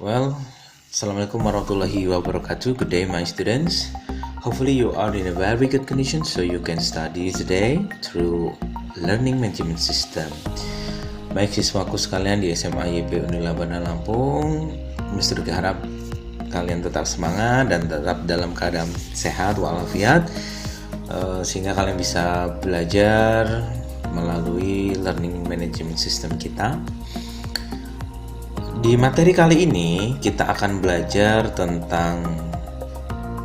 Well, Assalamualaikum warahmatullahi wabarakatuh. Good day, my students. Hopefully you are in a very good condition so you can study today through learning management system. Baik siswaku sekalian di SMA YP Unila Bandar Lampung, Mr. harap kalian tetap semangat dan tetap dalam keadaan sehat walafiat, sehingga kalian bisa belajar melalui learning management system kita. Di materi kali ini kita akan belajar tentang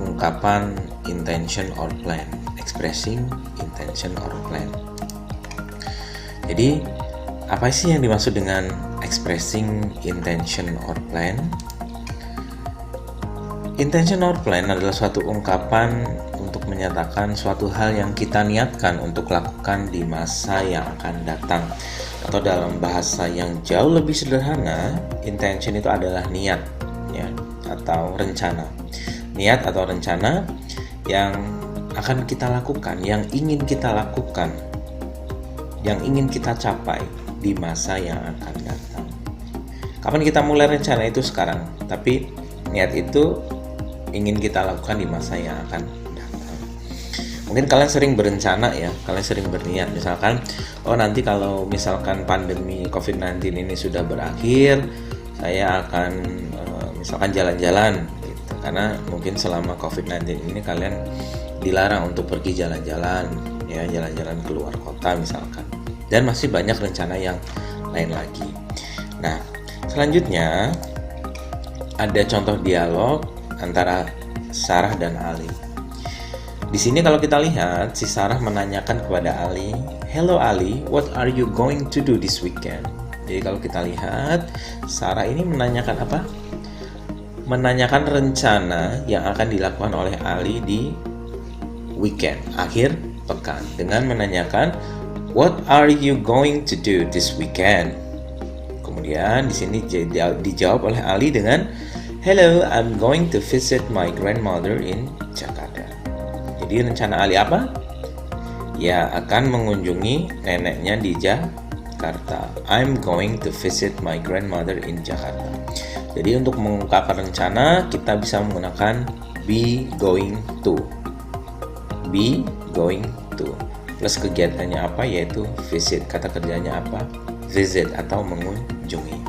ungkapan intention or plan, expressing intention or plan. Jadi, apa sih yang dimaksud dengan expressing intention or plan? Intention or plan adalah suatu ungkapan untuk menyatakan suatu hal yang kita niatkan untuk lakukan di masa yang akan datang. Atau dalam bahasa yang jauh lebih sederhana, intention itu adalah niat, ya, atau rencana. Niat atau rencana yang akan kita lakukan, yang ingin kita lakukan, yang ingin kita capai di masa yang akan datang. Kapan kita mulai rencana itu? Sekarang. Tapi niat itu ingin kita lakukan di masa yang akan datang. Mungkin kalian sering berencana ya, kalian sering berniat, misalkan nanti kalau misalkan pandemi COVID-19 ini sudah berakhir, saya akan misalkan jalan-jalan gitu. Karena mungkin selama COVID-19 ini kalian dilarang untuk pergi jalan-jalan, ya, jalan-jalan keluar kota misalkan. Dan masih banyak rencana yang lain lagi. Nah, selanjutnya ada contoh dialog antara Sarah dan Ali. Di sini kalau kita lihat, si Sarah menanyakan kepada Ali, "Hello Ali, what are you going to do this weekend?" Jadi kalau kita lihat, Sarah ini menanyakan apa? Menanyakan rencana yang akan dilakukan oleh Ali di weekend, akhir pekan, dengan menanyakan, "What are you going to do this weekend?" Kemudian di sini dijawab oleh Ali dengan, "Hello, I'm going to visit my grandmother in Jakarta." Jadi rencana Ali apa? Ya, akan mengunjungi neneknya di Jakarta. I'm going to visit my grandmother in Jakarta. Jadi untuk mengungkapkan rencana, kita bisa menggunakan be going to. Be going to. Plus kegiatannya apa? Yaitu visit. Kata kerjanya apa? Visit atau mengunjungi.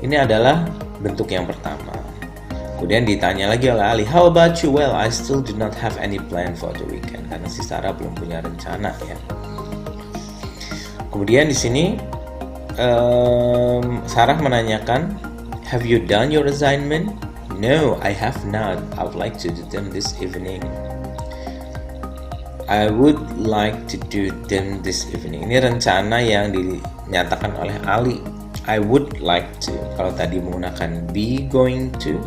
Ini adalah bentuk yang pertama. Kemudian ditanya lagi oleh Ali, "How about you?" "Well, I still do not have any plan for the weekend." Karena si Sarah belum punya rencana ya. Kemudian di sini Sarah menanyakan, "Have you done your assignment?" "No, I have not. I would like to do them this evening." I would like to do them this evening. Ini rencana yang dinyatakan oleh Ali. I would like to. Kalau tadi menggunakan be going to,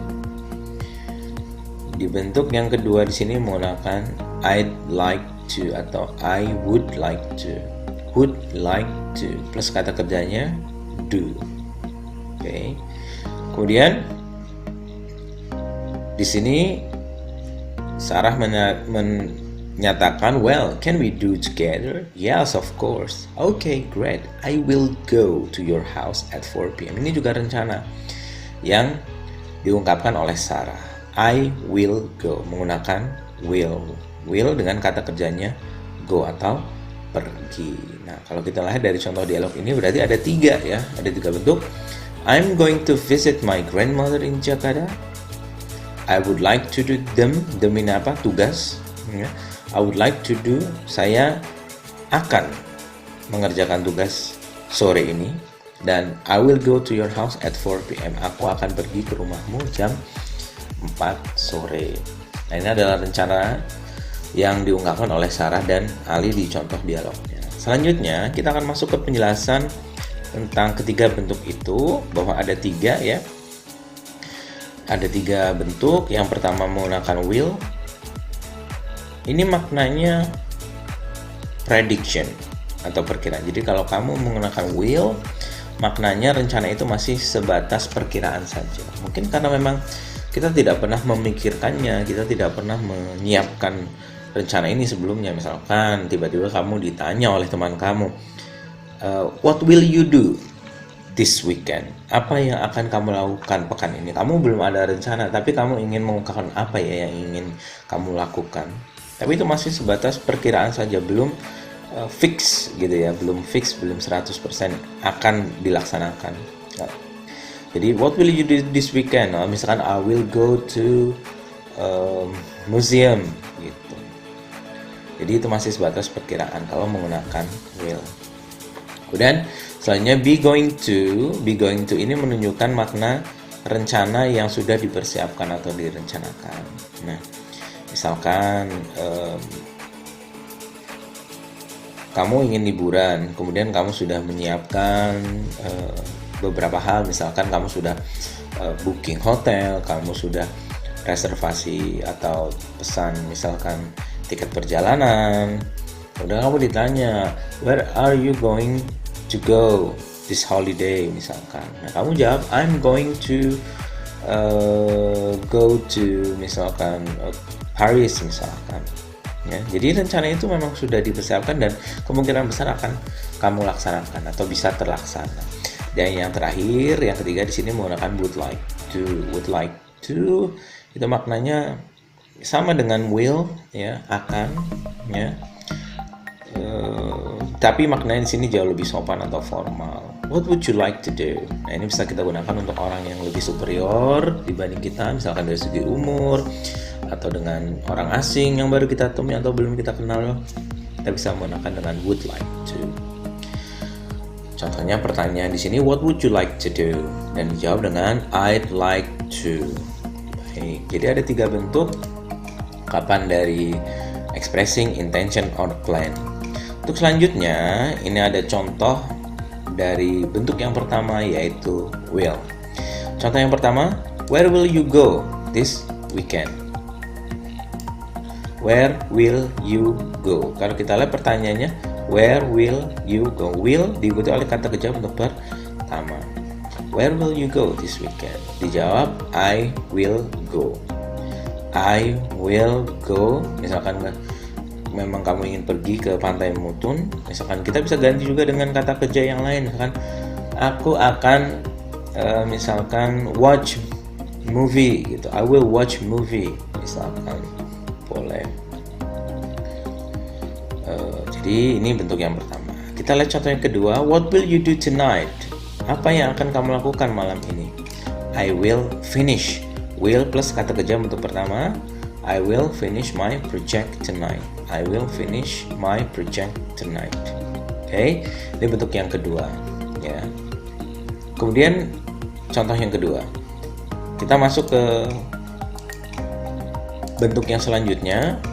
di bentuk yang kedua di sini menggunakan I'd like to atau I would like to. Would like to plus kata kerjanya do. Oke. Kemudian di sini Sarah menyatakan, "Well, can we do together?" "Yes, of course." "Okay, great. I will go to your house at 4 p.m." Ini juga rencana yang diungkapkan oleh Sarah. I will go, menggunakan will. Will dengan kata kerjanya go atau pergi. Nah, kalau kita lihat dari contoh dialog ini berarti ada tiga ya, ada tiga bentuk. I'm going to visit my grandmother in Jakarta. I would like to do them. Them ini apa? Tugas. I would like to do, saya akan mengerjakan tugas sore ini. Dan I will go to your house at 4 p.m. Aku akan pergi ke rumahmu jam 4 sore. Nah, ini adalah rencana yang diungkapkan oleh Sarah dan Ali di contoh dialognya. Selanjutnya kita akan masuk ke penjelasan tentang ketiga bentuk itu, bahwa ada tiga ya. Ada tiga bentuk. Yang pertama menggunakan will. Ini maknanya prediction atau perkiraan. Jadi kalau kamu menggunakan will, maknanya rencana itu masih sebatas perkiraan saja. Mungkin karena memang kita tidak pernah memikirkannya, kita tidak pernah menyiapkan rencana ini sebelumnya. Misalkan tiba-tiba kamu ditanya oleh teman kamu, "What will you do?" this weekend? Apa yang akan kamu lakukan pekan ini? Kamu belum ada rencana, tapi kamu ingin mengungkapkan apa ya yang ingin kamu lakukan. Tapi itu masih sebatas perkiraan saja, belum fix gitu ya, belum 100% akan dilaksanakan. Nah, jadi what will you do this weekend? Misalkan I will go to museum gitu. Jadi itu masih sebatas perkiraan kalau menggunakan will. Kemudian selanjutnya be going to ini menunjukkan makna rencana yang sudah dipersiapkan atau direncanakan. Nah, misalkan kamu ingin liburan, kemudian kamu sudah menyiapkan beberapa hal, misalkan kamu sudah booking hotel, kamu sudah reservasi atau pesan misalkan tiket perjalanan. Udah kamu ditanya, where are you going to go this holiday misalkan. Nah, kamu jawab, I'm going to go to misalkan Paris misalkan. Ya, jadi rencana itu memang sudah dipersiapkan dan kemungkinan besar akan kamu laksanakan atau bisa terlaksana. Dan yang terakhir, yang ketiga di sini menggunakan would like to itu maknanya sama dengan will ya, akan ya. Tapi maknanya di sini jauh lebih sopan atau formal. What would you like to do? Nah, ini bisa kita gunakan untuk orang yang lebih superior dibanding kita, misalkan dari segi umur atau dengan orang asing yang baru kita temui atau belum kita kenal. Kita bisa menggunakan dengan would like to. Contohnya pertanyaan di sini, what would you like to do? Dan dijawab dengan I'd like to. Baik, jadi ada 3 bentuk ungkapan dari expressing intention or plan. Untuk selanjutnya, ini ada contoh dari bentuk yang pertama yaitu will. Contoh yang pertama, where will you go this weekend? Where will you go? Kalau kita lihat pertanyaannya, where will you go? Will diikuti oleh kata kerja bentuk pertama. Where will you go this weekend? Dijawab, I will go. I will go. Misalkan memang kamu ingin pergi ke Pantai Mutun, misalkan kita bisa ganti juga dengan kata kerja yang lain. Misalkan aku akan misalkan watch movie gitu. I will watch movie misalkan. Boleh. Jadi ini bentuk yang pertama. Kita lihat contoh yang kedua. What will you do tonight? Apa yang akan kamu lakukan malam ini? I will finish. Will plus kata kerja bentuk pertama. I will finish my project tonight. I will finish my project tonight. Oke, ini bentuk yang kedua. Ya. Kemudian contoh yang kedua. Kita masuk ke bentuk yang selanjutnya,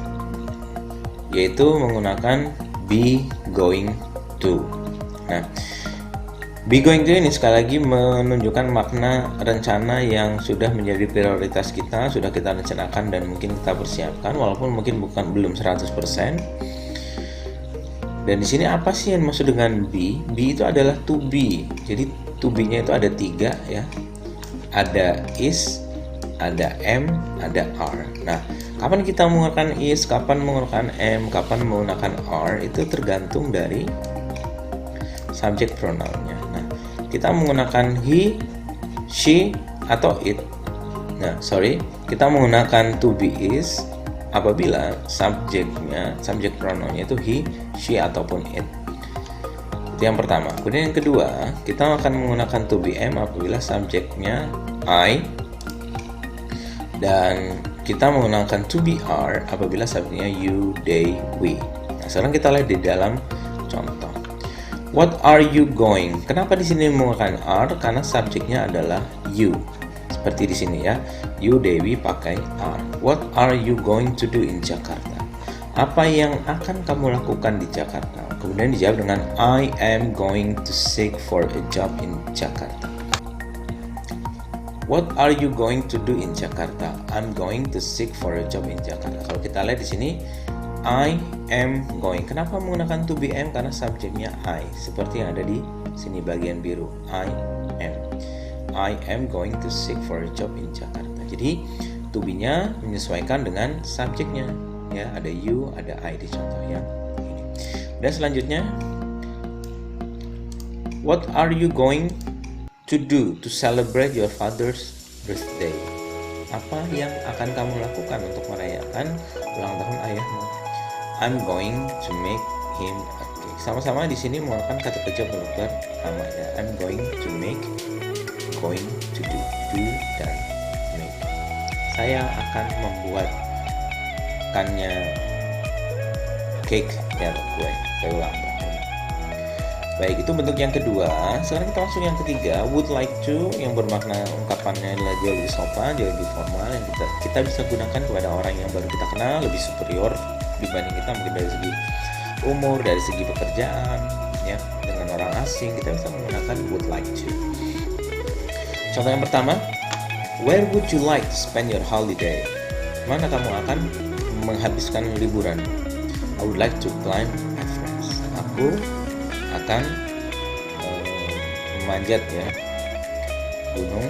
yaitu menggunakan be going to. Nah, be going to ini sekali lagi menunjukkan makna rencana yang sudah menjadi prioritas kita, sudah kita rencanakan dan mungkin kita persiapkan, walaupun mungkin belum 100%. Dan di sini apa sih yang maksud dengan be? Be itu adalah to be. Jadi to be-nya itu ada 3 ya. Ada is, ada am, ada are. Nah, kapan kita menggunakan is, kapan menggunakan am, kapan menggunakan are, itu tergantung dari subject pronoun-nya. Nah, kita menggunakan he, she, atau it. Nah, kita menggunakan to be is apabila subject pronoun-nya itu he, she, ataupun it. Itu yang pertama. Kemudian yang kedua, kita akan menggunakan to be am apabila subjeknya I, dan kita menggunakan to be are apabila subjeknya you, they, we. Nah, sekarang kita lihat di dalam contoh. What are you going? Kenapa di sini menggunakan are? Karena subjeknya adalah you. Seperti di sini ya. You, they, we pakai are. What are you going to do in Jakarta? Apa yang akan kamu lakukan di Jakarta? Kemudian dijawab dengan I am going to seek for a job in Jakarta. What are you going to do in Jakarta? I'm going to seek for a job in Jakarta. Kalau kita lihat di sini I am going. Kenapa menggunakan to be am? Karena subjeknya I, seperti yang ada di sini bagian biru. I am. I am going to seek for a job in Jakarta. Jadi to be-nya menyesuaikan dengan subjeknya. Ya, ada you, ada I di contoh yang ini. Dan selanjutnya, what are you going to do to celebrate your father's birthday? Apa yang akan kamu lakukan untuk merayakan ulang tahun ayahmu? I'm going to make him a cake. Sama-sama di sini menggunakan kata kerja pertama ya. I'm going to make, going to do dan make. Saya akan membuatkannya cake ya, kue ulang tahun. Baik, itu bentuk yang kedua. Sekarang kita langsung yang ketiga, would like to, yang bermakna ungkapannya adalah jauh lebih sopan, jauh lebih formal, yang kita bisa gunakan kepada orang yang baru kita kenal, lebih superior dibanding kita, mungkin dari segi umur, dari segi pekerjaan ya. Dengan orang asing kita bisa menggunakan would like to. Contoh yang pertama, where would you like to spend your holiday? Mana kamu akan menghabiskan liburan? I would like to climb Everest. Aku akan memanjat ya gunung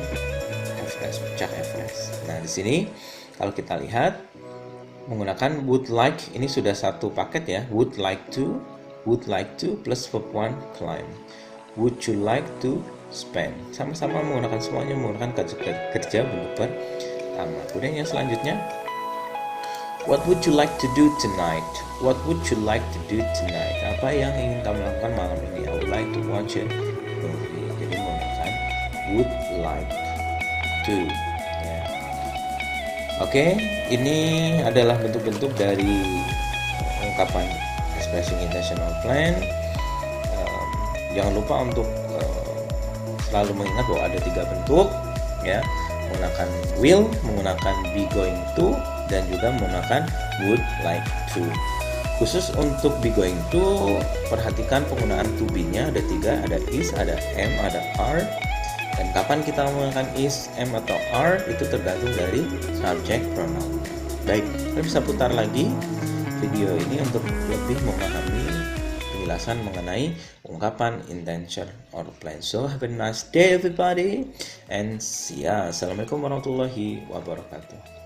Everest, puncak Everest. Nah, di sini kalau kita lihat menggunakan would like, ini sudah satu paket ya. Would like to plus verb one climb. Would you like to spend? Sama-sama menggunakan, semuanya menggunakan kata kerja bentuk pertama. Kemudian yang selanjutnya, what would you like to do tonight? What would you like to do tonight? Apa yang ingin kamu lakukan malam ini? I would like to watch a movie. Jadi menggunakan would like to ya. Oke, ini adalah bentuk-bentuk dari ungkapan expressing intentional plan. Jangan lupa untuk selalu mengingat bahwa ada 3 bentuk ya, menggunakan will, menggunakan be going to, dan juga menggunakan would like to. Khusus untuk be going to, perhatikan penggunaan to be-nya ada 3, ada is, ada am, ada are. Dan kapan kita menggunakan is, am, atau are itu tergantung dari subject pronoun. Baik, kita bisa putar lagi video ini untuk lebih memahami penjelasan mengenai ungkapan intention or plan. So have a nice day everybody and see ya. Assalamualaikum warahmatullahi wabarakatuh.